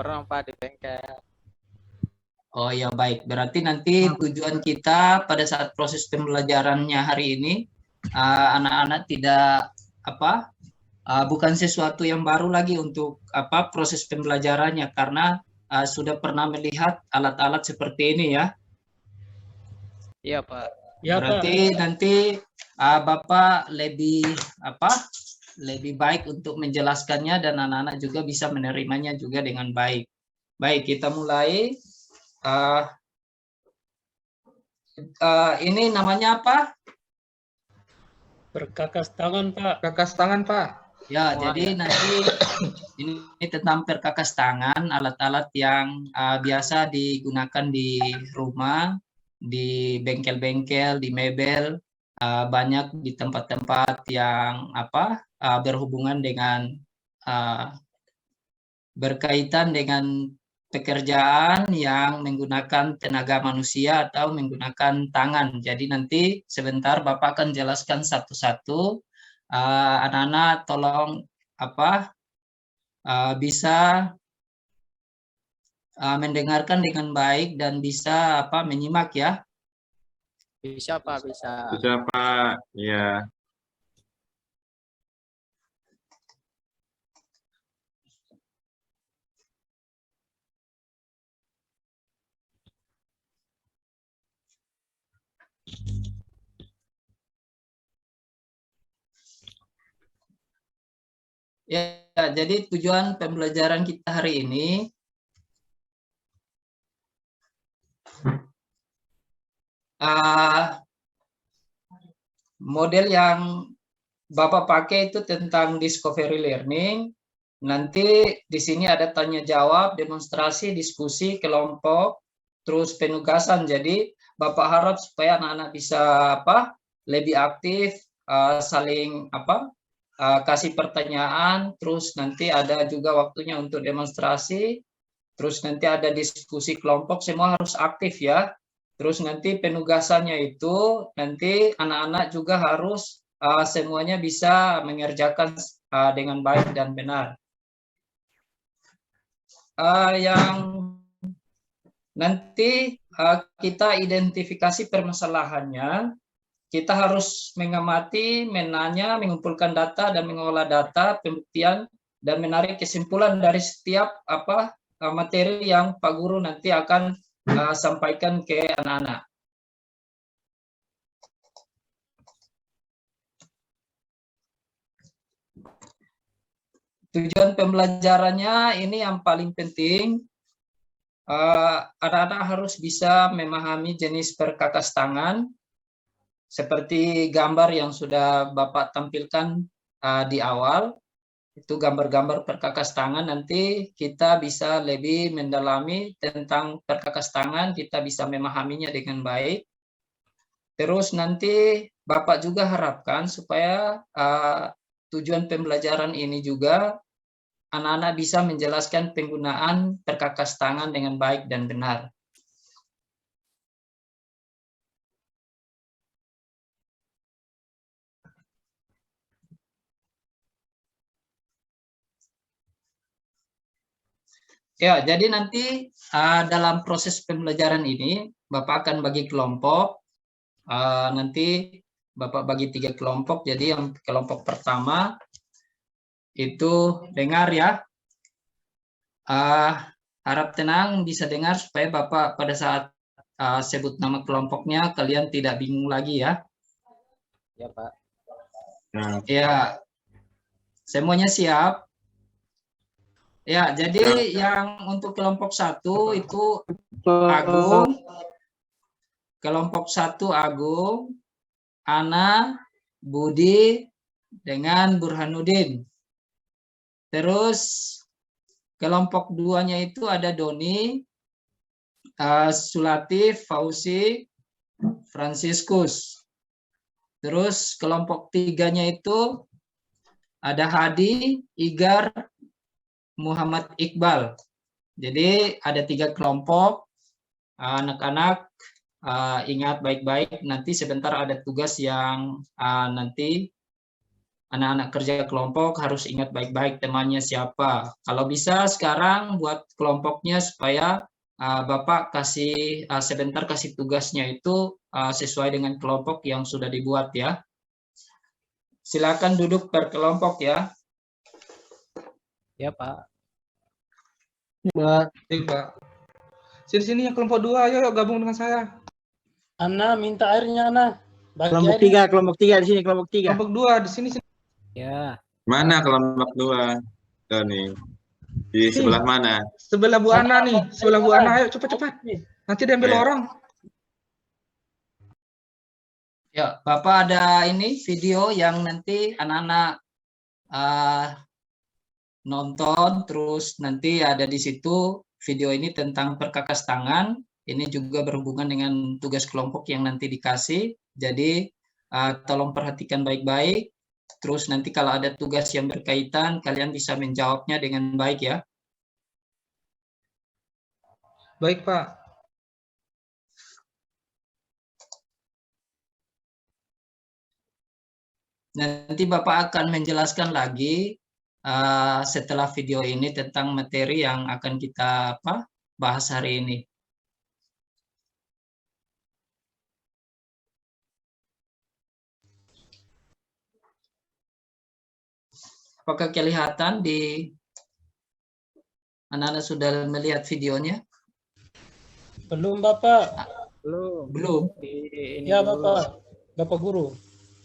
pernah Pak di bengkel. Oh ya baik, berarti nanti tujuan kita pada saat proses pembelajarannya hari ini anak-anak tidak bukan sesuatu yang baru lagi untuk proses pembelajarannya karena sudah pernah melihat alat-alat seperti ini ya. Iya Pak. Ya, Berarti Pak. nanti Bapak lebih baik untuk menjelaskannya dan anak-anak juga bisa menerimanya juga dengan baik. Baik, kita mulai. Ini namanya apa? Perkakas tangan, Pak. Kakas tangan, Pak. Ya, jadi nanti ini tentang perkakas tangan, alat-alat yang biasa digunakan di rumah, di bengkel-bengkel, di mebel, banyak di tempat-tempat yang berhubungan dengan berkaitan dengan pekerjaan yang menggunakan tenaga manusia atau menggunakan tangan. Jadi nanti sebentar Bapak akan jelaskan satu-satu. Anak-anak tolong bisa mendengarkan dengan baik dan bisa menyimak ya. Bisa Pak, bisa. Bisa, Pak. Ya. Ya, jadi tujuan pembelajaran kita hari ini model yang Bapak pakai itu tentang discovery learning. Nanti di sini ada tanya jawab, demonstrasi, diskusi, kelompok, terus penugasan. Jadi Bapak harap supaya anak-anak bisa lebih aktif, saling kasih pertanyaan, terus nanti ada juga waktunya untuk demonstrasi, terus nanti ada diskusi kelompok, semua harus aktif ya. Terus nanti penugasannya itu nanti anak-anak juga harus semuanya bisa mengerjakan dengan baik dan benar. Yang nanti kita identifikasi permasalahannya, kita harus mengamati, menanya, mengumpulkan data dan mengolah data, pembuktian dan menarik kesimpulan dari setiap materi yang Pak Guru nanti akan sampaikan ke anak-anak. Tujuan pembelajarannya ini yang paling penting, anak-anak harus bisa memahami jenis perkakas tangan, seperti gambar yang sudah Bapak tampilkan di awal, itu gambar-gambar perkakas tangan. Nanti kita bisa lebih mendalami tentang perkakas tangan, kita bisa memahaminya dengan baik. Terus nanti Bapak juga harapkan supaya tujuan pembelajaran ini juga anak-anak bisa menjelaskan penggunaan perkakas tangan dengan baik dan benar. Ya, jadi nanti dalam proses pembelajaran ini Bapak akan bagi kelompok. Nanti Bapak bagi 3 kelompok. Jadi yang kelompok pertama itu dengar ya. Harap tenang, bisa dengar supaya Bapak pada saat sebut nama kelompoknya kalian tidak bingung lagi ya. Ya Pak. Ya, semuanya siap. Ya, jadi yang untuk kelompok 1 itu Agung, kelompok 1 Agung, Ana, Budi, dengan Burhanuddin. Terus kelompok 2-nya itu ada Doni, Sulatif, Fauzi, Franciscus. Terus kelompok 3-nya itu ada Hadi, Igar, Muhammad Iqbal. Jadi ada 3 kelompok. Anak-anak ingat baik-baik, nanti sebentar ada tugas yang nanti anak-anak kerja kelompok harus ingat baik-baik temannya siapa. Kalau bisa sekarang buat kelompoknya supaya Bapak kasih sebentar kasih tugasnya itu sesuai dengan kelompok yang sudah dibuat ya. Silakan duduk per kelompok ya. Ya, Pak. Baik, Pak. Sini yang kelompok 2, ayo gabung dengan saya. Ana minta airnya, Ana. Bagi Kelompok airnya. 3, kelompok 3 di sini, kelompok 3. Kelompok 2 di sini. Ya. Mana kelompok 2? Tuh nih. Di sebelah mana? Sebelah Bu Ana nih, sebelah Bu Ana. Ayo cepat-cepat. Nanti diambil Ayo. orang. Ya, Bapak ada ini video yang nanti anak-anak nonton, terus nanti ada di situ video ini tentang perkakas tangan. Ini juga berhubungan dengan tugas kelompok yang nanti dikasih. Jadi tolong perhatikan baik-baik. Terus nanti kalau ada tugas yang berkaitan, kalian bisa menjawabnya dengan baik ya. Baik, Pak. Nanti Bapak akan menjelaskan lagi setelah video ini tentang materi yang akan kita bahas hari ini. Apakah kelihatan di anak-anak sudah melihat videonya? Belum, Bapak. Belum. Ini Ya, dulu. Bapak. Bapak Guru.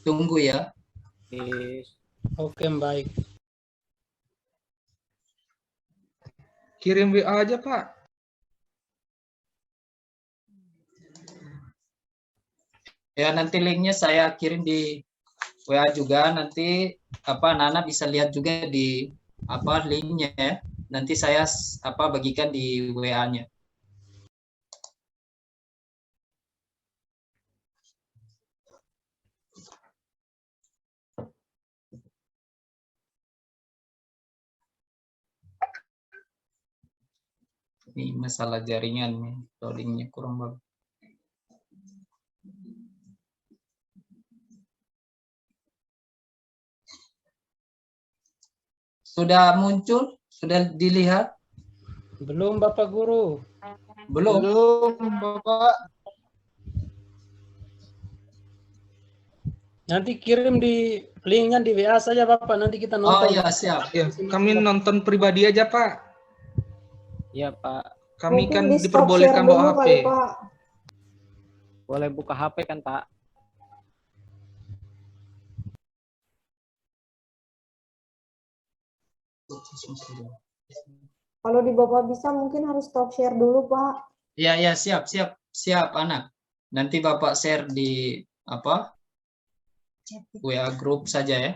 Tunggu ya. Oke, baik. Kirim WA aja, Pak. Ya, nanti linknya saya kirim di WA juga. Nanti anak-anak bisa lihat juga di linknya ya. Nanti saya bagikan di WA-nya. Ini masalah jaringan nih, loadingnya kurang bagus. Sudah muncul? Sudah dilihat? Belum, Bapak Guru. Belum? Bapak. Nanti kirim di linknya di WA saja, Bapak. Nanti kita Oh nonton. ya, siap. Ya, kami nonton pribadi aja, Pak. Ya, Pak. Kami Mungkin kan di stop diperbolehkan share dulu bawa HP. kali, Pak. Boleh buka HP kan, Pak? Kalau di Bapak bisa mungkin harus stop share dulu, Pak. Ya, ya, siap, anak. Nanti Bapak share di WA grup saja ya.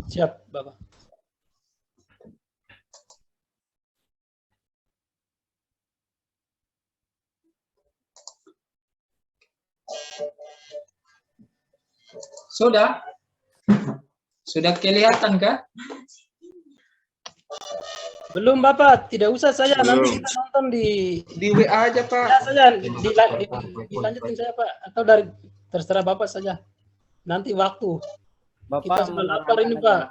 Siap, Bapak. Sudah? Sudah kelihatan kah? Belum, Bapak. Tidak usah saya. Belum. Nanti kita nonton di Di WA aja, Pak. WA saja. Dilanjutin saya, Pak. Atau dari terserah Bapak saja. Nanti waktu. Bapak Kita sudah lapar ini, Pak.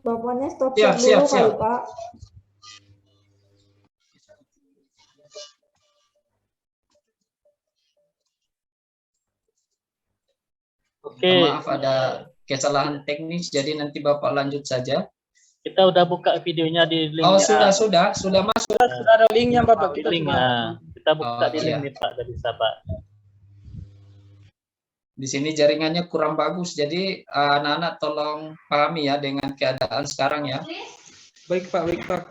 Bapaknya stop Siap, share dulu siap. kali, Pak. Oke, Maaf ada kesalahan teknis, jadi nanti Bapak lanjut saja. kita udah buka videonya di link Oh, ya. sudah masuk. Sudah ada linknya, Bapak. Di Kita link sudah. ya. Kita buka Oh, di link iya. nih Pak, udah bisa Pak. Di sini jaringannya kurang bagus, jadi anak-anak tolong pahami ya dengan keadaan sekarang ya. Baik, Pak. Baik, Pak.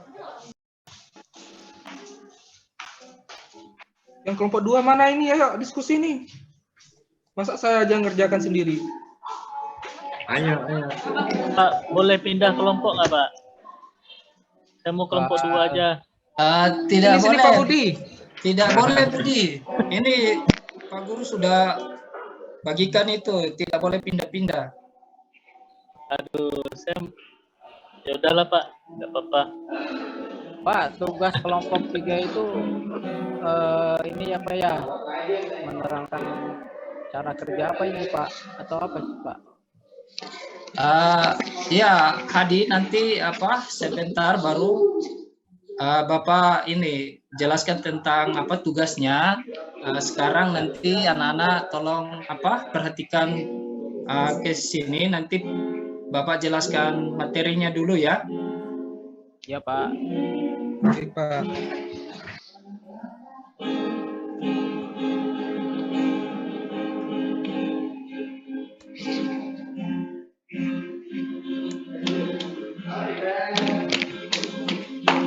Yang kelompok 2 mana ini? Ayo diskusi nih. Masa saya aja ngerjakan sendiri? Ayo. Pak, boleh pindah kelompok nggak Pak? Saya mau kelompok 2 aja. Tidak Sini, boleh. Pak Budi. Tidak boleh, Budi. Ini Pak Guru sudah bagikan itu, tidak boleh pindah-pindah. Aduh, saya ya udahlah Pak, nggak apa-apa. Pak, tugas kelompok 3 itu ini apa ya? Menerangkan cara kerja apa ini, Pak? Atau apa sih, Pak? Ya, Hadi nanti sebentar baru Bapak ini jelaskan tentang tugasnya. Sekarang nanti anak-anak tolong perhatikan ke sini, nanti Bapak jelaskan materinya dulu ya. Ya Pak. Oke, Pak.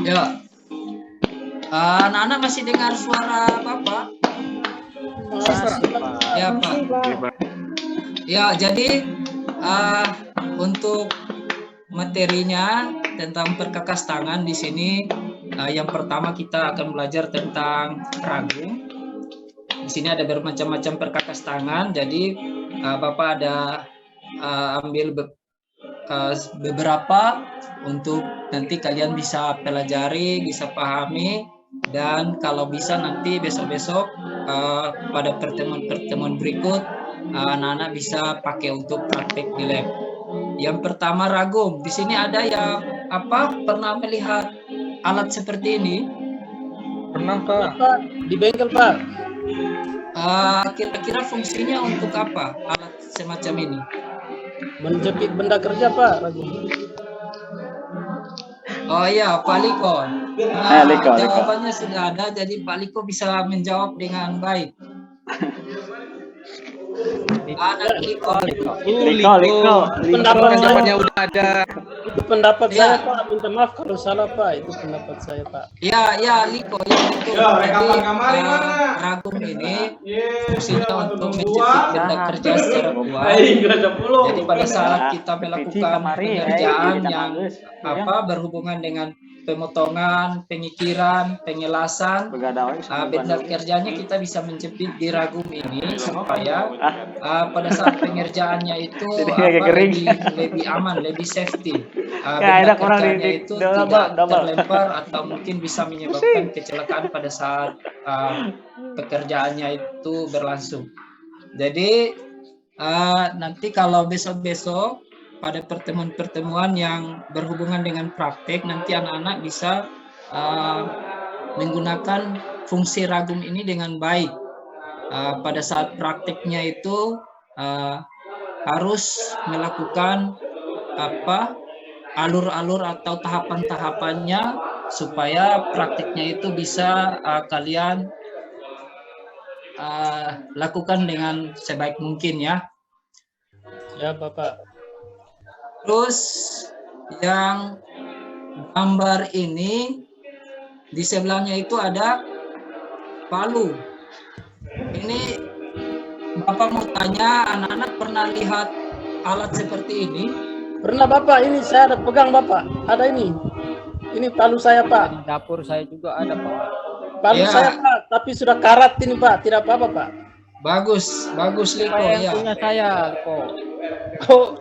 Ya. Anak-anak masih dengar suara Bapak? Masih Pak. Ya, Pak. Masih, Pak. Iya, Pak. Ya, jadi untuk materinya tentang perkakas tangan di sini, yang pertama kita akan belajar tentang ragum. Di sini ada bermacam-macam perkakas tangan. Jadi Bapak ada ambil beberapa untuk nanti kalian bisa pelajari, bisa pahami, dan kalau bisa nanti besok-besok pada pertemuan-pertemuan berikut anak-anak bisa pakai untuk praktek di lab. Yang pertama ragum. Di sini ada yang pernah melihat alat seperti ini? Pernah, Pak. Pak, di bengkel Pak. Kira-kira fungsinya untuk apa alat semacam ini? Menjepit benda kerja Pak. Ragum. Oh iya, Pak Liko. Liko. Jawabannya sudah ada, jadi Pak Liko bisa menjawab dengan baik. Anak Liko. Liko. Pendapat saya, Jawabannya udah ada. itu pendapat Ya. saya Pak. Minta maaf kalau salah Pak. Itu pendapat saya Pak. Ya Liko, ya betul. Jadi ragum ini fungsinya untuk menjepit benda kerja secara kuat. Jadi pada saat kita melakukan pengerjaan yang berhubungan dengan pemotongan, pengikiran, pengelasan, benda kerjanya kita bisa menjepit di ragum ini supaya pada saat pengerjaannya itu lebih aman, lebih safety. Benda kerjanya itu tidak terlempar atau mungkin bisa menyebabkan kecelakaan pada saat pekerjaannya itu berlangsung. Jadi nanti kalau besok-besok pada pertemuan-pertemuan yang berhubungan dengan praktek, nanti anak-anak bisa menggunakan fungsi ragum ini dengan baik. Pada saat prakteknya itu harus melakukan alur-alur atau tahapan-tahapannya supaya prakteknya itu bisa kalian lakukan dengan sebaik mungkin ya. Ya Bapak. Terus yang gambar ini di sebelahnya itu ada palu. Ini Bapak mau tanya, anak-anak pernah lihat alat seperti ini? Pernah Bapak, ini saya ada pegang Bapak. Ada ini. Ini palu saya Pak. Di dapur saya juga ada Pak. Palu Ya. saya Pak, tapi sudah karat ini Pak. Tidak apa-apa Pak. Bagus Liko Yang ya. punya saya Liko. Oh,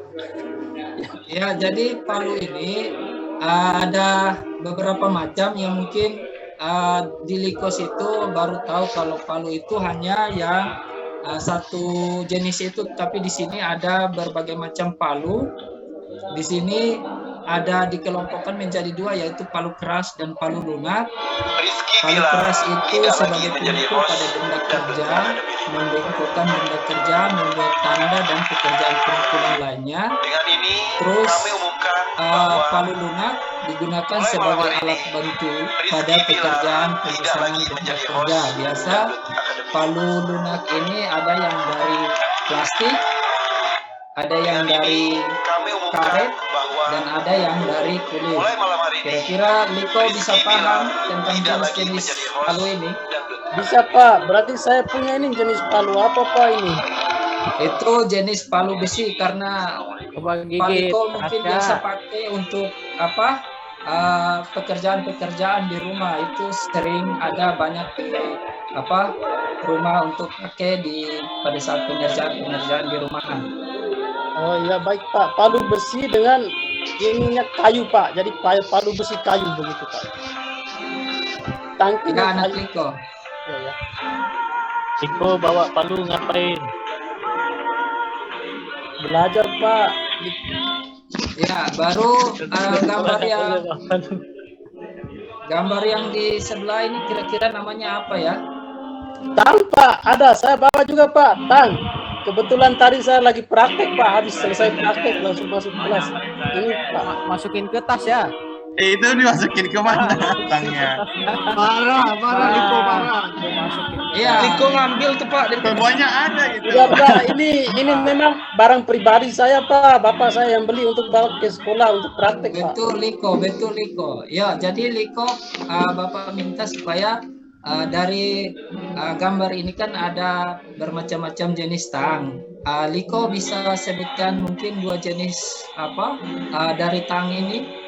Ya, jadi palu ini ada beberapa macam yang mungkin di Likos itu baru tahu kalau palu itu hanya yang satu jenis itu, tapi di sini ada berbagai macam palu. Di sini ada dikelompokkan menjadi dua, yaitu palu keras dan palu lunak. Palu keras itu sebagai pemukul pada benda kerja, membengkokkan benda kerja, membuat tanda dan pekerjaan pemukulan lainnya. Terus palu lunak digunakan sebagai alat bantu pada pekerjaan pemasangan benda kerja. Biasa palu lunak ini ada yang dari plastik, ada yang dari karet, dan ada yang dari kulit. Kira-kira Liko bisa paham tentang jenis-jenis palu ini? bisa Pak. Berarti saya punya ini jenis palu apa Pak ini? Itu jenis palu besi, karena Coba Pak gigit. Liko mungkin kaca. biasa pakai untuk pekerjaan-pekerjaan di rumah. Itu sering ada banyak rumah untuk pakai pada saat pengerjaan di rumahan. Oh iya baik Pak. Palu besi dengan ininya kayu Pak. Jadi palu besi kayu begitu Pak. Tidak, Tangkinya anak kayu. Liko. Ya. Iko bawa palu ngapain? Belajar Pak. Ya, baru gambar yang di sebelah ini kira-kira namanya apa ya? Tang Pak, ada saya bawa juga Pak, tang. Kebetulan tadi saya lagi praktek Pak, habis selesai praktek langsung masuk kelas. Ini Pak. Masukin ke tas ya. Itu dimasukin ke mana tangnya? Parah, Liko parah. Masukin. Iya. Liko ngambil tuh Pak dari Pokoknya ada gitu. Ya Pak, ini memang barang pribadi saya Pak, bapak saya yang beli untuk bawa ke sekolah untuk praktek Pak. Betul Liko. Ya, jadi Liko, Bapak minta supaya dari gambar ini kan ada bermacam-macam jenis tang. Liko bisa sebutkan mungkin 2 jenis apa dari tang ini?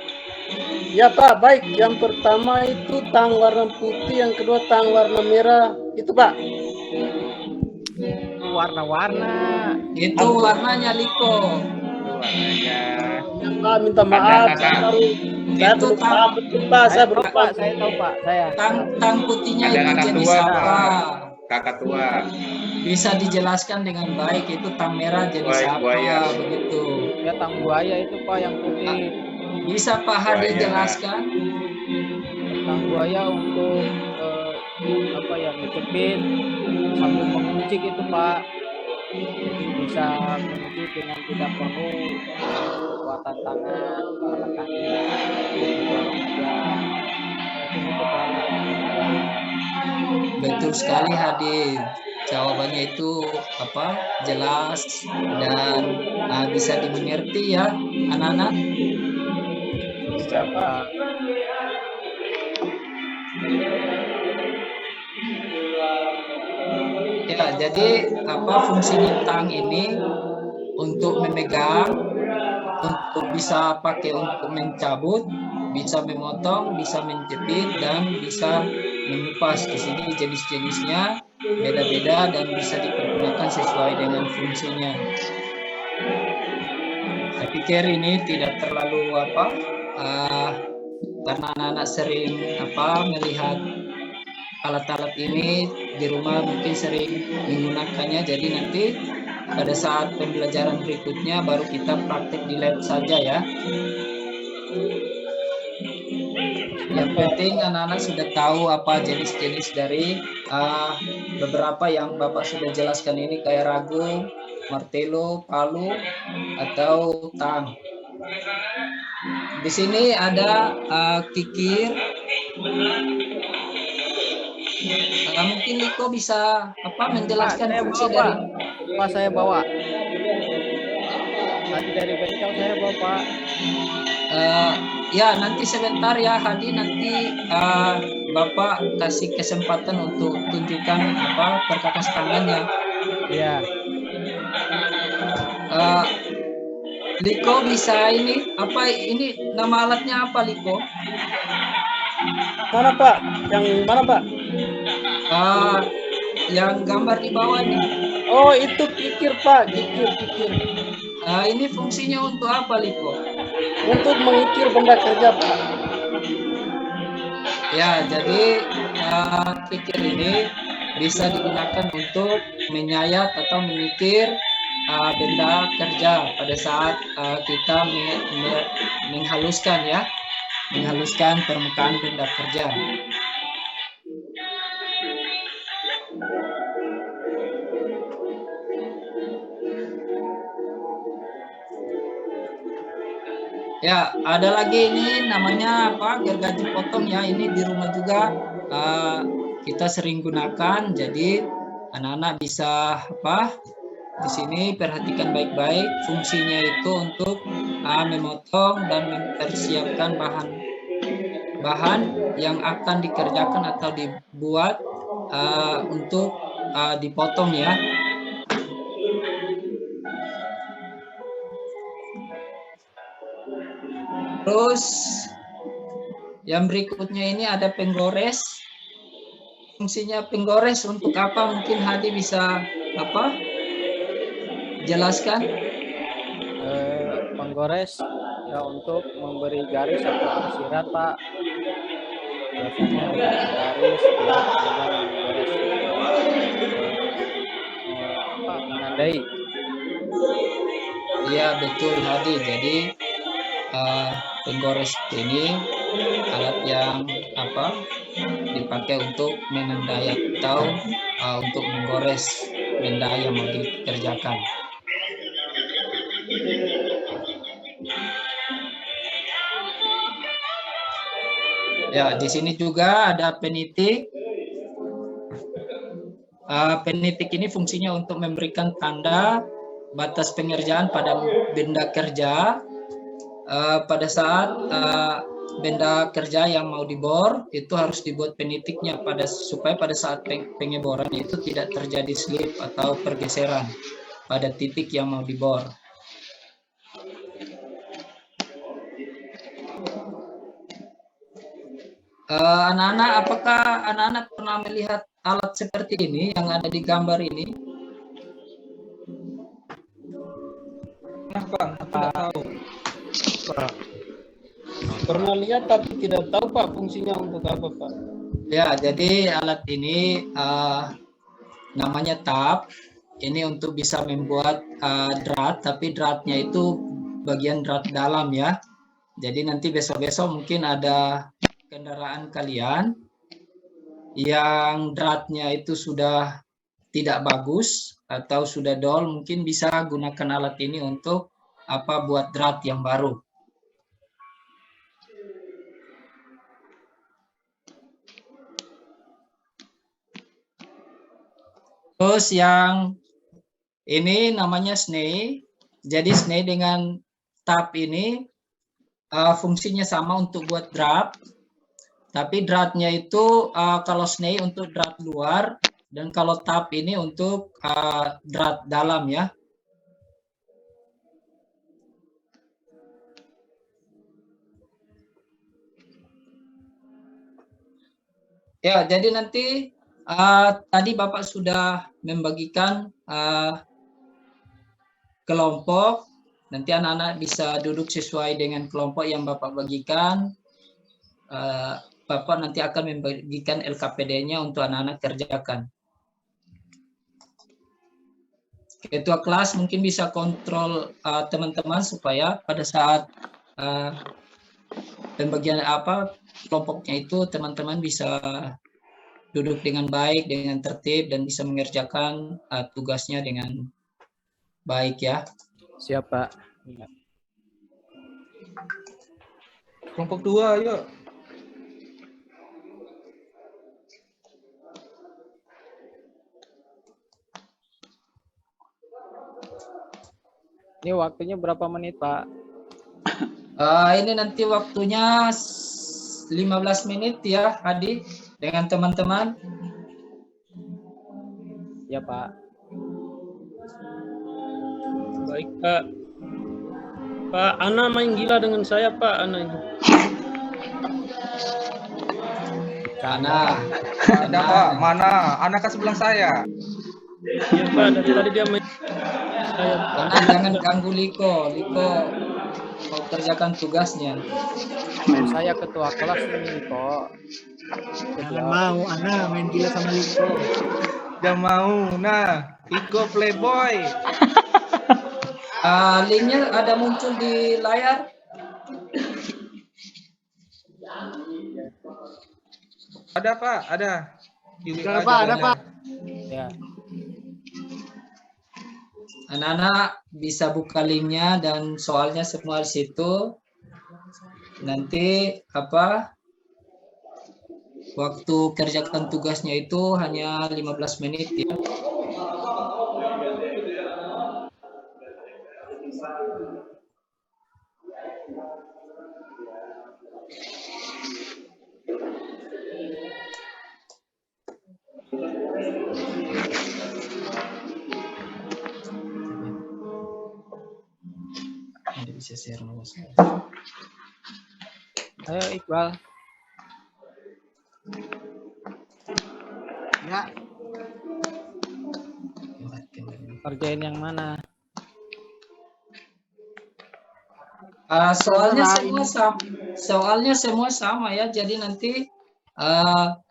Ya Pak, baik. Yang pertama itu tang warna putih, yang kedua tang warna merah. Itu Pak. Warna-warna. Itu warnanya Liko. Warnanya. Ya, Pak, minta maaf. Saya Itu belum tang, paham betul Pak. Saya belum Pak, paham. saya tahu Pak, saya. tang putihnya Ada itu kakak jenis tua, apa? Pak. Kakak tua. Bisa dijelaskan dengan baik itu tang merah jenis apa Buaya. begitu. Ya tang buaya itu Pak yang putih. Bisa Pak Hadi Buaya. jelaskan? Tang buaya untuk apa ya, ngecepin sambil menguncik itu Pak. Jadi bisa menguncik dengan tidak perlu kekuatan tangan, kekuatan kaki. Dorong aja. Itu Pak. Betul sekali Hadi. Jawabannya itu apa? Jelas dan bisa dimengerti ya anak-anak. Siapa? Ya, jadi apa fungsinya tang ini untuk memegang, untuk bisa pakai untuk mencabut, bisa memotong, bisa menjepit dan bisa mengupas. Di sini jenis-jenisnya beda-beda dan bisa dipergunakan sesuai dengan fungsinya. Saya pikir ini tidak terlalu karena anak-anak sering melihat alat-alat ini di rumah, mungkin sering menggunakannya, jadi nanti pada saat pembelajaran berikutnya baru kita praktek di lab saja ya. Yang penting anak-anak sudah tahu apa jenis-jenis dari beberapa yang Bapak sudah jelaskan ini, kayak ragu, martelo, palu, atau tang. Di sini ada kikir. Mungkin Liko bisa menjelaskan Saya fungsi bawa, dari Pak, saya bawa. Tadi dari bengkel saya bawa Pak. ya nanti sebentar ya Hadi, nanti Bapak kasih kesempatan untuk tunjukkan perkakas tangannya. Iya. Liko bisa ini nama alatnya apa Liko? Mana Pak? Yang mana Pak? Yang gambar di bawah nih. Oh, itu kikir Pak, kikir. Ini fungsinya untuk apa Liko? Untuk mengikir benda kerja Pak. Ya, jadi kikir ini bisa digunakan untuk menyayat atau mengikir benda kerja pada saat kita menghaluskan permukaan benda kerja. Ya, ada lagi ini namanya gergaji potong ya. Ini di rumah juga kita sering gunakan. Jadi anak-anak bisa di sini perhatikan baik-baik. Fungsinya itu untuk memotong dan mempersiapkan bahan yang akan dikerjakan atau dibuat untuk dipotong ya. Terus yang berikutnya ini ada penggores. Fungsinya penggores untuk apa? Mungkin Hadi bisa jelaskan? Penggores ya untuk memberi garis atau arsiran Pak. Biasanya dengan garis buat menggores menandai. Iya betul Hadi. Jadi penggores ini alat yang dipakai untuk menandai atau untuk menggores benda yang mau dikerjakan. Ya, di sini juga ada penitik. Penitik ini fungsinya untuk memberikan tanda batas pengerjaan pada benda kerja pada saat benda kerja yang mau dibor itu harus dibuat penitiknya supaya pada saat pengeboran itu tidak terjadi slip atau pergeseran pada titik yang mau dibor. Anak-anak, apakah anak-anak pernah melihat alat seperti ini yang ada di gambar ini? Nah, Pak, aku tidak tahu. Pernah lihat tapi tidak tahu Pak fungsinya untuk apa Pak. Ya, jadi alat ini namanya tap. Ini untuk bisa membuat drat, tapi dratnya itu bagian drat dalam ya. Jadi nanti besok-besok mungkin ada kendaraan kalian yang dratnya itu sudah tidak bagus atau sudah dol, mungkin bisa gunakan alat ini untuk buat drat yang baru. Terus yang ini namanya sney. Jadi sney dengan tap ini fungsinya sama untuk buat drat. Tapi dratnya itu kalau sney untuk drat luar dan kalau tap ini untuk drat dalam ya. Ya, jadi nanti tadi Bapak sudah membagikan kelompok. Nanti anak-anak bisa duduk sesuai dengan kelompok yang Bapak bagikan. Bapak nanti akan membagikan LKPD-nya untuk anak-anak kerjakan. Ketua kelas mungkin bisa kontrol teman-teman supaya pada saat pembagian kelompoknya itu teman-teman bisa duduk dengan baik, dengan tertib dan bisa mengerjakan tugasnya dengan baik ya. Siap, Pak. Kelompok 2, yuk. Ini waktunya berapa menit, Pak? Ini nanti waktunya 15 menit ya, Hadi, dengan teman-teman. Ya, Pak. Baik Pak. Pak, Ana main gila dengan saya Pak, Ana ini. Karena Ada, Pak. Mana? Anak kan sebelah saya. Iya Pak, dari tadi dia main saya Pak. Karena jangan ganggu Liko. Liko mau kerjakan tugasnya. Saya ketua kelas ini kok. Jangan mau, Ana main gila sama Liko. Jangan mau. Nah, Iko playboy. Linknya ada muncul di layar. Ada, Pak. Ada. Ada, Pak, ada, Pak. Ya. Anak-anak bisa buka linknya dan soalnya semua di situ. Nanti waktu kerjakan tugasnya itu hanya 15 menit ya. Nanti bisa share nomor saya. Ayo Iqbal. Ya, Kerjain yang mana? Soalnya semua sama ya. Jadi nanti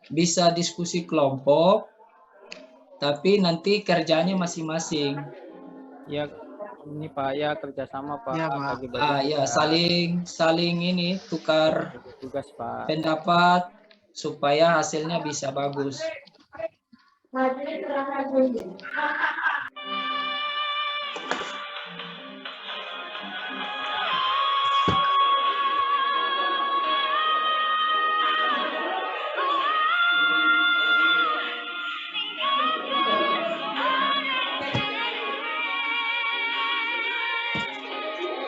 bisa diskusi kelompok, tapi nanti kerjanya masing-masing. Ya, Ini Pak ya kerjasama Pak. Ya, Pak. Bagi-bagi Ya, saling ini tukar tugas Pak. pendapat supaya hasilnya bisa bagus.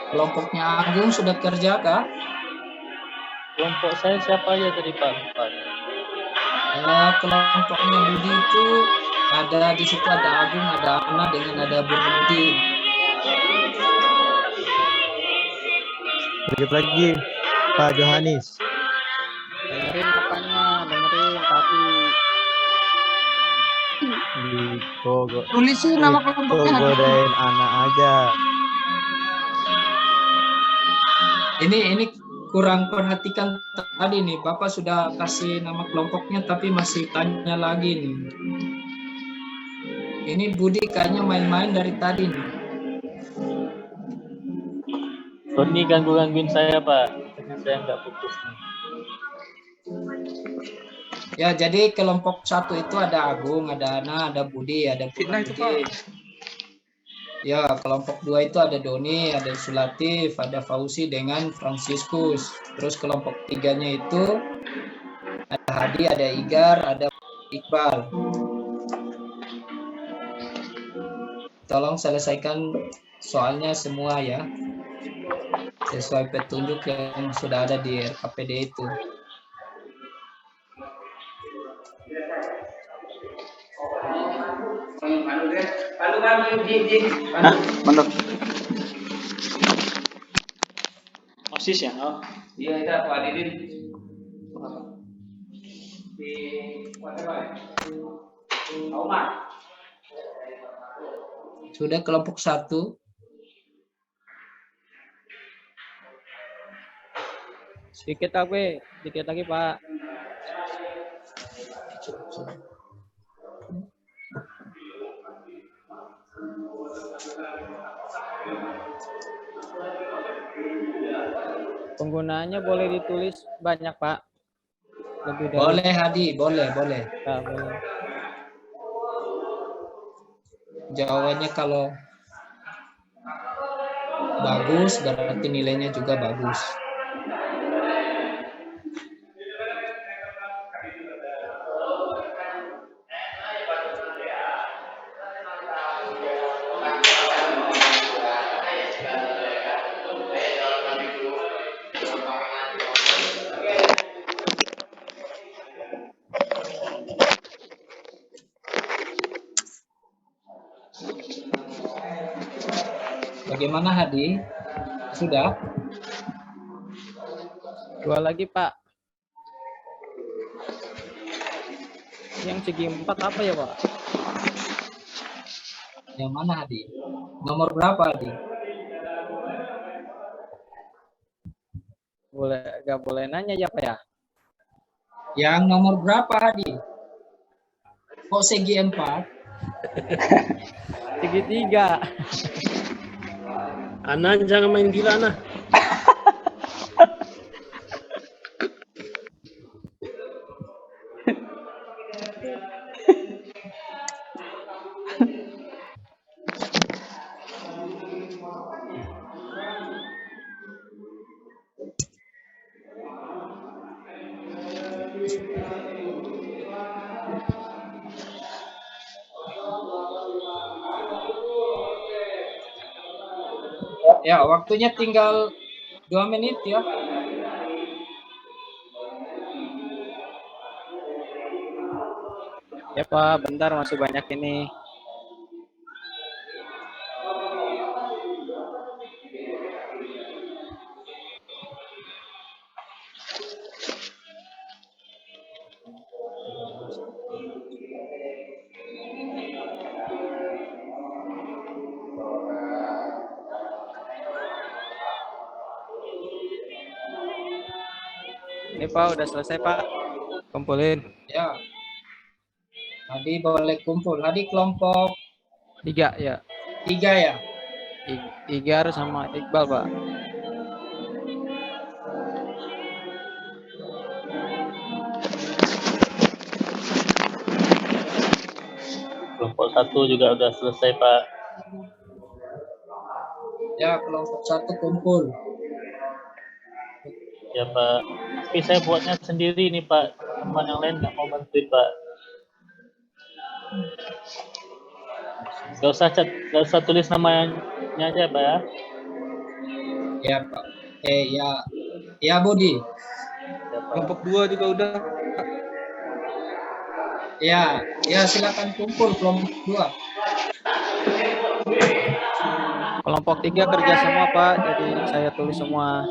Kelompoknya Agung sudah kerja kah? Kelompok saya siapa aja tadi Pak? Kelompoknya Budi itu ada di situ, ada Agung, ada Ana, dengan ada Budi. Sedikit lagi, Pak Johanis. Dengerin makanya, dengerin tapi Tulisin nama kelompoknya. godain anak aja. Ini kurang perhatikan tadi nih, Bapak sudah kasih nama kelompoknya tapi masih tanya lagi nih. Ini Budi kayaknya main-main dari tadi nih. Tony gangguin saya Pak. Saya nggak fokus nih. Ya, jadi kelompok 1 itu ada Agung, ada Ana, ada Budi, ada Fitnah itu, Budi. Ya, kelompok 2 itu ada Doni, ada Sulatif, ada Fauzi dengan Franciscus. Terus kelompok 3-nya itu ada Hadi, ada Igar, ada Iqbal. Tolong selesaikan soalnya semua ya, sesuai petunjuk yang sudah ada di RKPD itu. Osis ya? Oh. Iya, itu Pak Didin. Sudah kelompok 1. sedikit lagi Pak. Penggunaannya boleh ditulis banyak Pak. Lebih dari Boleh Hadi, boleh. boleh. Jawabannya kalau bagus berarti nilainya juga bagus. Bagaimana Hadi? Sudah? 2 lagi Pak. Yang segi 4 apa ya Pak? Yang mana Hadi? Nomor berapa Hadi? Gak boleh nanya ya Pak ya? Yang nomor berapa Hadi? Kok segi 4? Segi 3. Anan jangan main gila nah. Ya, waktunya tinggal 2 menit ya. Ya Pak, bentar masih banyak ini. Ini Pak, udah selesai Pak. Kumpulin. Ya. Hadi boleh kumpul. Hadi kelompok 3 ya. 3 ya. Igar sama Iqbal, Pak. Kelompok 1 juga udah selesai, Pak. Ya, kelompok 1 kumpul. Ya, Pak. Tapi saya buatnya sendiri nih, Pak. Teman yang lain nggak mau bantuin, Pak. Gak usah tulis namanya aja, Pak ya. Ya, Pak. Ya Budi. Ya, Pak. Kelompok 2 juga udah. Ya silakan kumpul kelompok 2. Kelompok 3 kerja semua, Pak. Jadi saya tulis semua.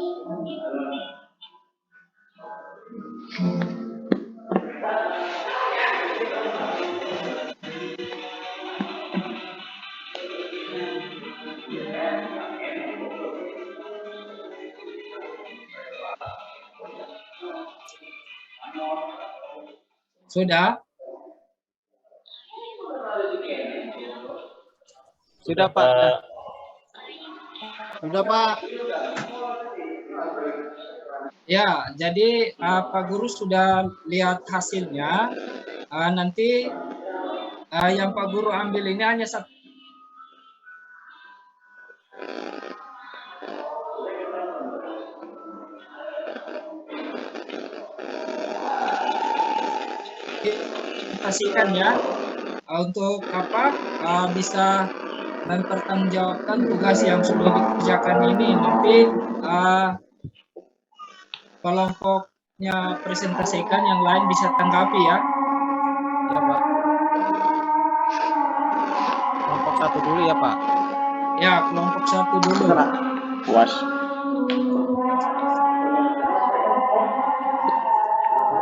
Sudah? Sudah, Pak. Sudah, Pak. Ya, jadi Pak Guru sudah lihat hasilnya. Nanti yang Pak Guru ambil ini hanya satu. Presentasikan ya, untuk bisa mempertanggungjawabkan tugas yang sudah dikerjakan ini. Nanti kelompoknya presentasikan, yang lain bisa tanggapi ya. Ya, Pak. Kelompok 1 dulu ya, Pak. Ya, kelompok 1 dulu. Puas.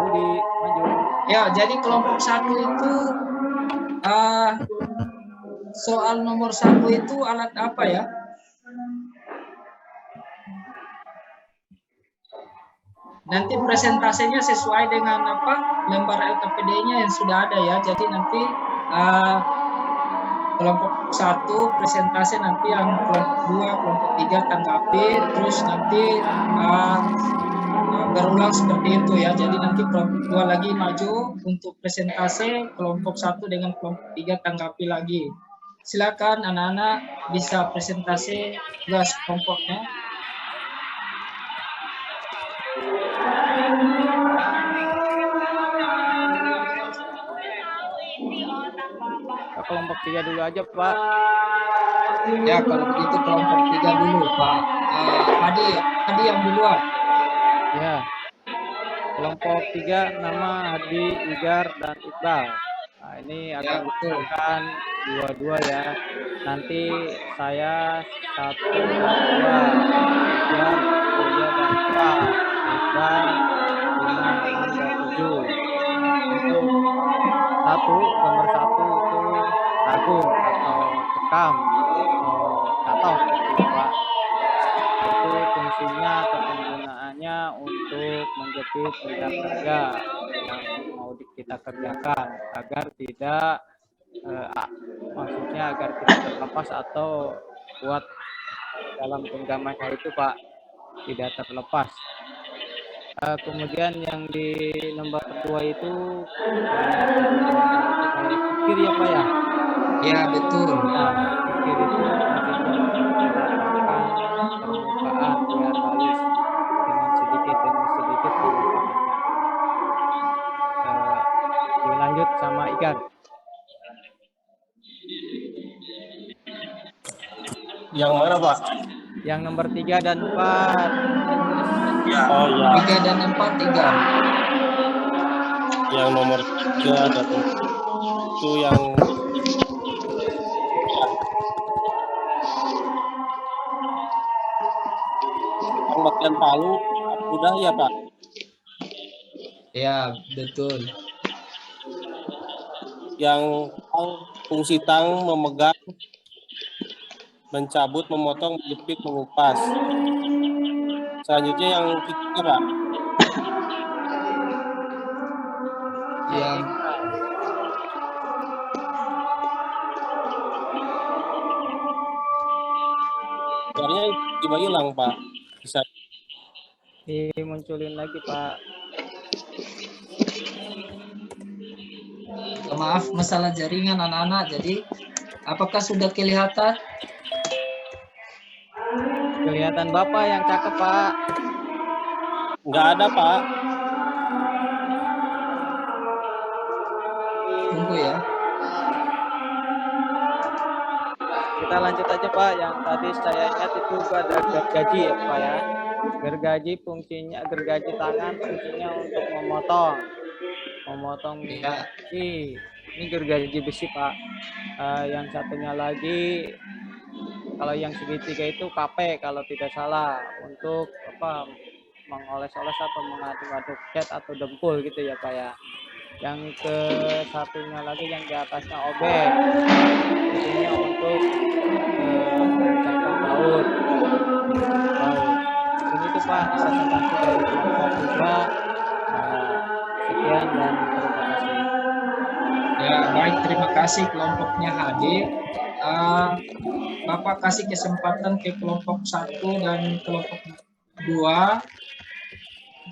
Budi, maju. Ya, jadi kelompok 1 itu soal nomor 1 itu alat apa ya? Nanti presentasinya sesuai dengan lembar LKPD-nya yang sudah ada ya. Jadi nanti kelompok 1 presentasi, nanti yang kelompok 2, kelompok 3 tanggapi, terus nanti berulang seperti itu ya. Jadi nanti kelompok 2 lagi maju untuk presentasi, kelompok 1 dengan kelompok 3 tanggapi lagi. Silakan anak-anak bisa presentasi tugas kelompoknya. Kelompok 3 dulu aja, Pak. Ya, kalau begitu kelompok 3 dulu, Pak. Hadi yang duluan. Ya. Kelompok 3 nama Hadi, Igar, dan Iqbal. Nah, ini akan digunakan dua-dua ya. Nanti saya 1 dan 2, Igar 3 dan 4, Iqbal 5, 6 dan 7. Untuk gambar 1 itu tabung atau cekam atau Pak. Itu fungsinya atau penggunaannya untuk menjepit meja kerja yang mau kita kerjakan agar tidak maksudnya agar tidak terlepas atau buat dalam genggamannya itu, Pak, tidak terlepas. Kemudian yang di nomor kedua itu kayak kikir ya, Pak ya? Ya, betul. Nah, kikir itu fungsinya meratakan permukaan biar halus dengan sedikit permukaannya. Dilanjut sama Igar. Yang mana, Pak? Yang nomor 3 dan 4. Oh ya. 3 dan 4, 3. Yang nomor 3 dan 4 itu yang bagian palu udah ya, Pak? Ya, betul. Yang fungsi tang memegang, mencabut, memotong, menjepit, mengupas. Selanjutnya yang ketiga, Pak. Yang tiba-tiba hilang, Pak. Bisa. Dimunculin lagi, Pak. Maaf, masalah jaringan anak-anak. Jadi, apakah sudah kelihatan? Kelihatan Bapak yang cakep, Pak. Nggak ada, Pak. Tunggu ya. Kita lanjut aja, Pak. Yang tadi saya ingat itu ada gergaji ya, Pak ya. Gergaji fungsinya, gergaji tangan fungsinya untuk memotong Ya. besi. Ini gergaji besi, Pak. Yang satunya lagi, kalau yang segitiga itu KP kalau tidak salah, untuk apa, mengoles-oles atau mengaduk-aduk cat atau dempul gitu ya, Pak ya. Yang ke satunya lagi yang di atasnya obeng, ini untuk mengencangkan baut. Ini tuh Pak presentasi dari kelompok 2. Sekian dan terima kasih. Ya, baik, terima kasih kelompoknya hadir. Bapak kasih kesempatan ke kelompok 1 dan kelompok 2.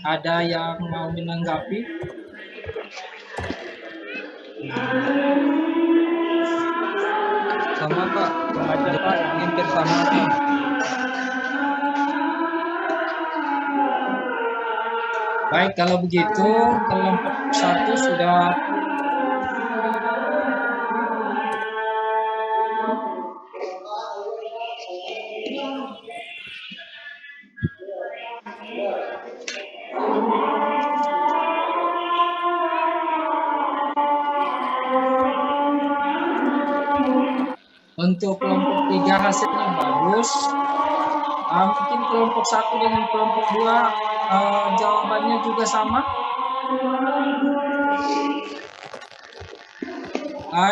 Ada yang mau menanggapi? Sama Pak. Aja Pak yang Hampir sama Pak. Baik, kalau begitu kelompok 1 sudah untuk kelompok 3 hasilnya bagus. Mungkin kelompok 1 dengan kelompok 2 jawabannya juga sama.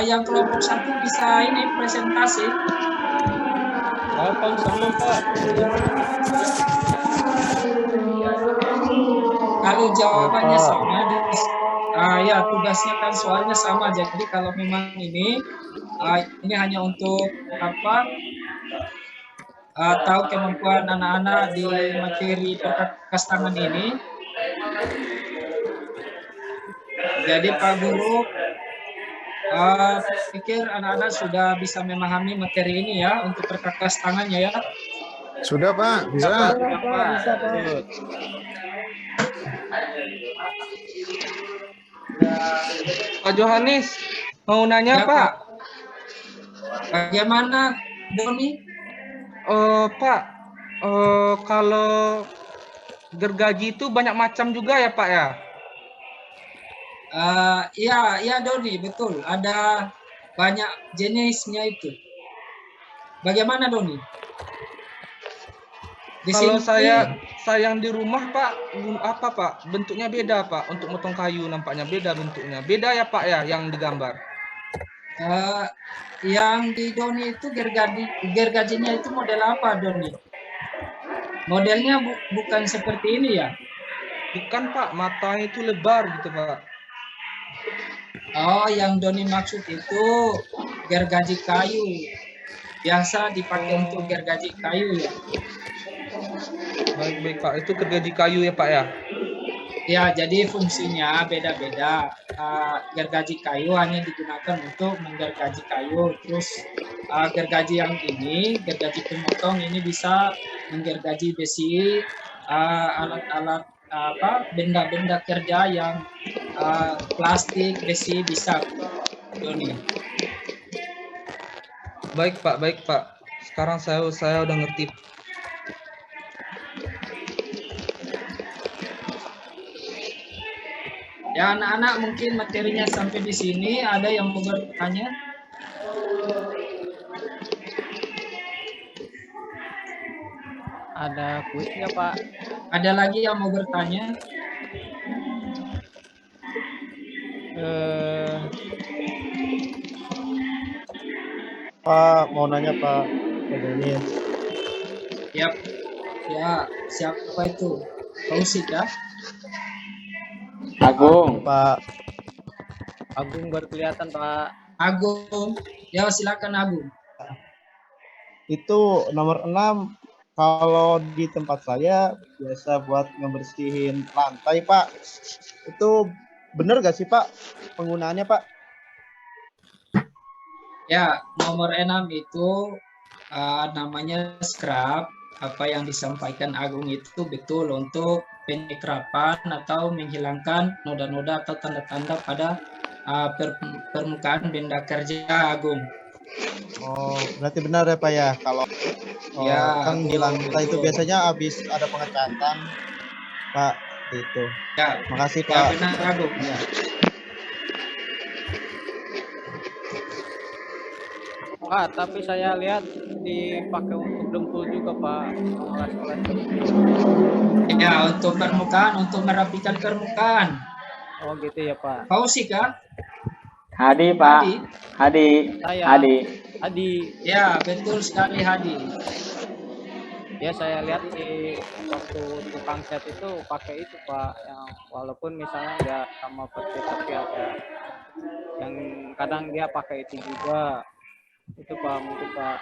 Yang kelompok 1 bisa ini presentasi. Jawaban sama Pak. Kalau jawabannya sama, ya tugasnya kan soalnya sama. Jadi kalau memang ini hanya untuk apa? Tahu kemampuan anak-anak di materi perkakas tangan ini. Jadi Pak Guru pikir anak-anak sudah bisa memahami materi ini ya untuk perkakas tangannya ya. Sudah Pak, bisa. Bisa, Pak. Pak Johannes, mau nanya Ya, Pak. Bagaimana Doni? Pak, kalau gergaji itu banyak macam juga ya Pak ya? Ya Doni, betul. Ada banyak jenisnya itu. Bagaimana Doni? Kalau saya yang di rumah Pak, apa Pak? Bentuknya beda Pak. Untuk motong kayu nampaknya beda bentuknya. Beda ya Pak ya yang digambar? Yang di Doni itu gergajinya itu model apa Doni? Modelnya bukan seperti ini ya? Bukan Pak, matanya itu lebar gitu Pak. Oh, yang Doni maksud itu gergaji kayu. Biasa dipakai untuk gergaji kayu ya? Baik Pak, itu gergaji kayu ya Pak ya? Ya, jadi fungsinya beda-beda. Gergaji kayu hanya digunakan untuk menggergaji kayu. Terus gergaji yang ini, gergaji pemotong ini bisa menggergaji besi, alat-alat benda-benda kerja yang plastik, besi bisa. Doni. Baik Pak. Sekarang saya udah ngerti. Ya, anak-anak mungkin materinya sampai di sini. Ada yang mau bertanya? Ada kuis nggak Pak? Ada lagi yang mau bertanya? Pak, mau nanya Pak. Ini. Yap. Ya, siapa itu? Tausik ya? Agung. Pak. Agung baru kelihatan Pak. Agung. Ya, silakan Agung. Itu nomor 6 kalau di tempat saya biasa buat ngebersihin lantai, Pak. Itu bener gak sih, Pak, penggunaannya, Pak? Ya, nomor 6 itu namanya scrub. Apa yang disampaikan Agung itu betul untuk penyerapan atau menghilangkan noda-noda atau tanda-tanda pada permukaan benda kerja, Agung. Oh, berarti benar ya, Pak ya. Kalau Ya, kan di lantai itu betul. biasanya habis ada pengecatan, Pak. Itu. Ya, Makasih, ya Pak. benar, Agung. Ya. Pak, tapi saya lihat dipakai untuk dempul juga, Pak. Mengoles-oles dempul. Ya, untuk permukaan, untuk merapikan permukaan. Oh, gitu ya, Pak. Fauzi kah? Hadi, Pak. Hadi? Hadi. Saya, Hadi. Adi. Ya, betul sekali, Hadi. Ya, saya lihat di waktu tukang cat itu pakai itu, Pak. Yang walaupun misalnya nggak sama persis, tapi ada yang kadang dia pakai itu juga. Itu, Pak, mungkin, Pak.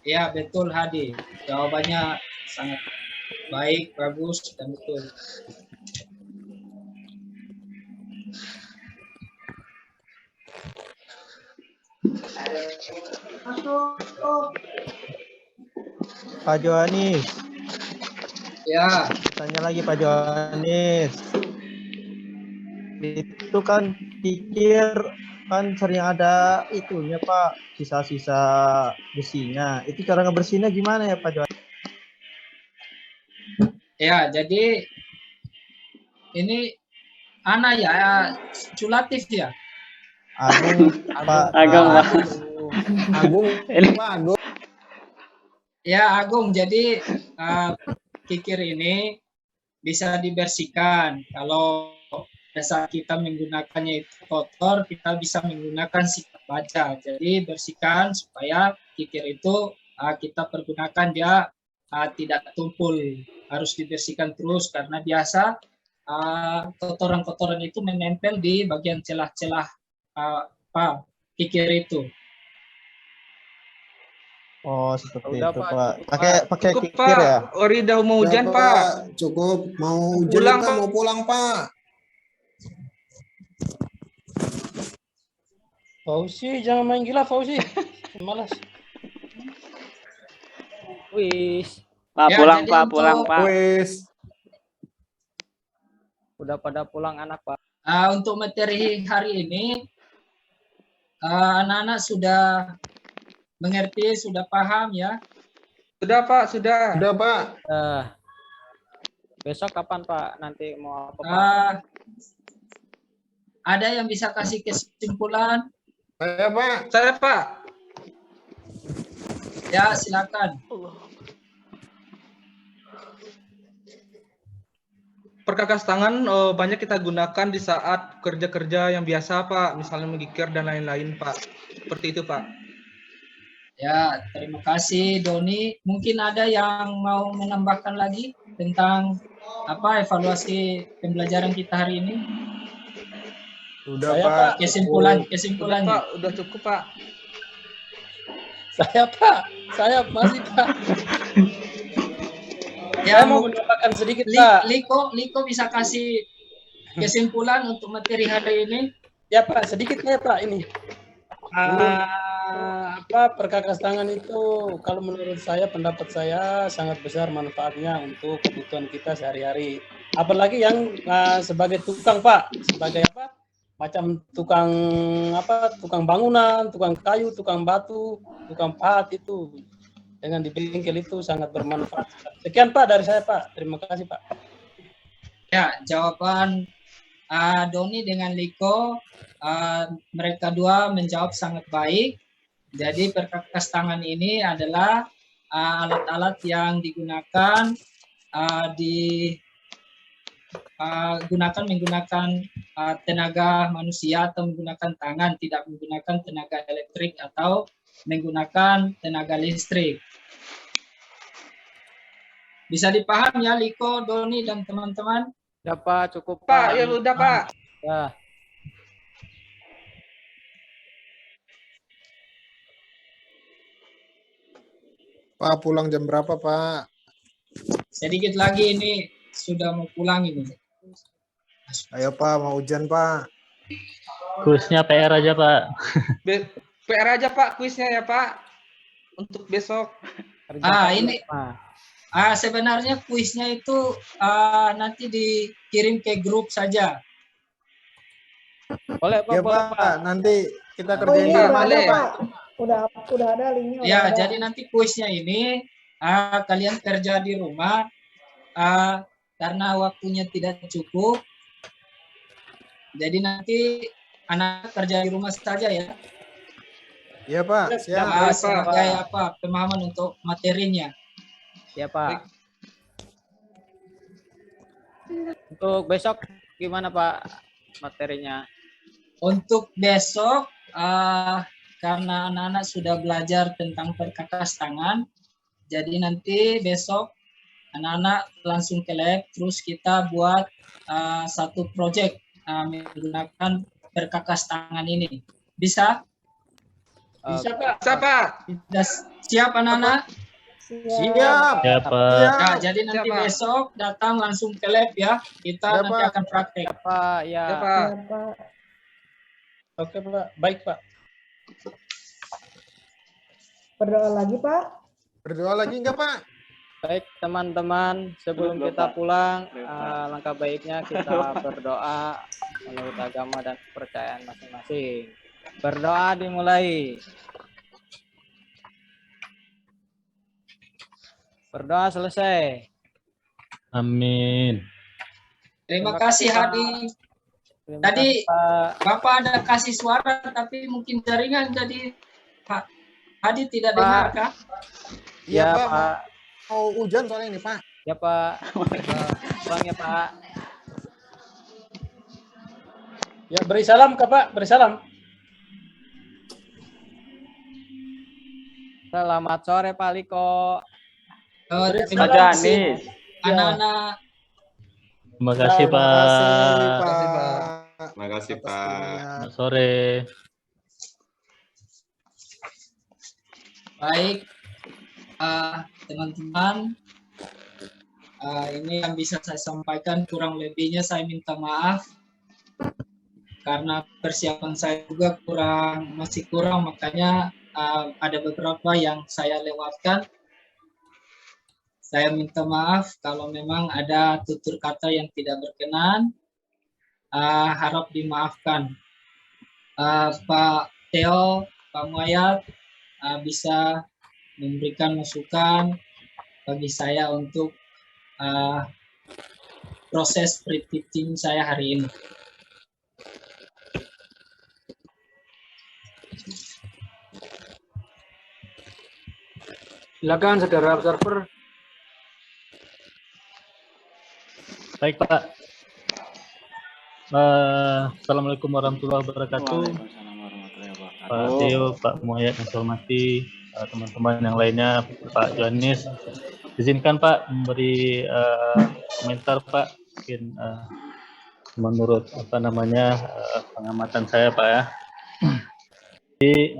Ya, betul, Hadi. Jawabannya sangat baik, bagus, dan betul. Pak Johanis. Ya. Tanya lagi, Pak Johanis. Itu kan kikir kan sering ada itunya, Pak, sisa-sisa besinya. Itu cara ngebersihinnya gimana ya, Pak Johanis? Ya, jadi ini Ana ya, culatif ya. Agung, Pak. Agung, Pak. Agung, Pak Agung. Ya, Agung. Jadi kikir ini bisa dibersihkan. Kalau saat kita menggunakannya itu kotor, kita bisa menggunakan sikat baja. Jadi bersihkan supaya kikir itu kita pergunakan dia tidak tumpul. Harus dibersihkan terus karena biasa kotoran-kotoran itu menempel di bagian celah-celah kikir itu. Oh, seperti Udah, itu, Pak. Pak. Cukup, Pakai Cukup, kikir Pak. ya? Udah mau hujan, Udah, Pak. Cukup. Mau hujan Pulang, kita Pak. mau pulang, Pak. Fauzi, jangan main gila, Fauzi. Malas. Wis. Pak, Ya, pulang, jadi Pak. untuk- Pulang, Pak. Wes. Udah pada pulang anak, Pak. Untuk materi hari ini, anak-anak sudah mengerti, sudah paham ya? Sudah, Pak. Sudah. Udah, Pak. Besok kapan, Pak? Nanti mau apa, Pak? Ada yang bisa kasih kesimpulan? Saya, Pak. Saya, Pak. Ya, silakan. Perkakas tangan banyak kita gunakan di saat kerja-kerja yang biasa, Pak. Misalnya menggikir dan lain-lain, Pak. Seperti itu, Pak. Ya, terima kasih, Doni. Mungkin ada yang mau menambahkan lagi tentang evaluasi pembelajaran kita hari ini? Udah, Saya, Pak. Pak. Kesimpulannya. Pak, udah cukup, Pak. Saya, Pak. Saya masih, Pak. Ya, Saya mau menambahkan sedikit, Pak. Liko bisa kasih kesimpulan untuk materi hari ini? Ya, Pak, sedikit ya, Pak, ini. Perkakas tangan itu kalau menurut saya, pendapat saya sangat besar manfaatnya untuk kebutuhan kita sehari-hari. Apalagi yang sebagai tukang, Pak, sebagai macam tukang tukang bangunan, tukang kayu, tukang batu, tukang pahat itu dengan di bengkel itu sangat bermanfaat. Sekian, Pak, dari saya, Pak. Terima kasih, Pak. Ya, jawaban Doni dengan Liko, mereka dua menjawab sangat baik. Jadi perkakas tangan ini adalah alat-alat yang digunakan menggunakan tenaga manusia atau menggunakan tangan, tidak menggunakan tenaga elektrik atau menggunakan tenaga listrik. Bisa dipaham ya, Liko, Doni, dan teman-teman? Ya, Pak, cukup, Pak, Pak. ya udah, Pak. Ya. Pak pulang jam berapa, Pak? Sedikit lagi ini sudah mau pulang ini. Ayo Pak, mau hujan Pak. Kuisnya PR aja Pak. PR aja Pak kuisnya ya Pak untuk besok. Ini sebenarnya kuisnya itu nanti dikirim ke grup saja. Boleh Pak, Ya boleh Pak, Pak. nanti kita Oh kerjain ini di udah rumah ada aja, Pak. Pak. Udah ada linknya. Ya, udah ada. jadi nanti kuisnya ini kalian kerja di rumah karena waktunya tidak cukup. Jadi nanti anak kerja di rumah saja ya. Iya Pak, siap. Sebagai pemahaman untuk materinya. Ya Pak. Untuk besok gimana Pak materinya? Untuk besok karena anak-anak sudah belajar tentang perkakas tangan, jadi nanti besok anak-anak langsung ke lab, terus kita buat satu proyek menggunakan perkakas tangan ini. Bisa? Bisa Pak. Bisa Pak. Sudah siap anak-anak? Siap. Ya Pak. Nah, jadi nanti besok datang langsung ke lab ya. Kita nanti akan praktek. Ya Pak, ya. Ya Pak. Ya, Pak. Oke Pak, baik Pak. Berdoa lagi Pak. Berdoa lagi enggak Pak? Baik teman-teman, sebelum kita pulang, langkah baiknya kita berdoa menurut agama dan kepercayaan masing-masing. Berdoa dimulai. Berdoa selesai. Amin. Terima kasih Hadi. Tadi Bapak ada kasih suara tapi mungkin jaringan jadi Pak Hadi tidak dengar kah? Iya Pak. Pak. Mau hujan soalnya ini Pak. Ya Pak. Pulang ya Pak. Ya beri salam Kak Pak, beri salam. Selamat sore Pak Liko. Terima kasih anak-anak. Terima kasih Pak. Terima kasih Pak. Selamat sore. Baik, teman-teman, ini yang bisa saya sampaikan, kurang lebihnya saya minta maaf karena persiapan saya juga masih kurang, makanya ada beberapa yang saya lewatkan. Saya minta maaf kalau memang ada tutur kata yang tidak berkenan, harap dimaafkan. Pak Theo, Pak Muayat, bisa memberikan masukan bagi saya untuk proses pre-teaching saya hari ini. Silakan saudara observer. Baik Pak. Assalamualaikum warahmatullahi wabarakatuh. Pak Theo, Pak Muayat yang saya hormati, teman-teman yang lainnya, Pak Johannes. Izinkan Pak memberi komentar Pak, mungkin menurut pengamatan saya Pak ya. Jadi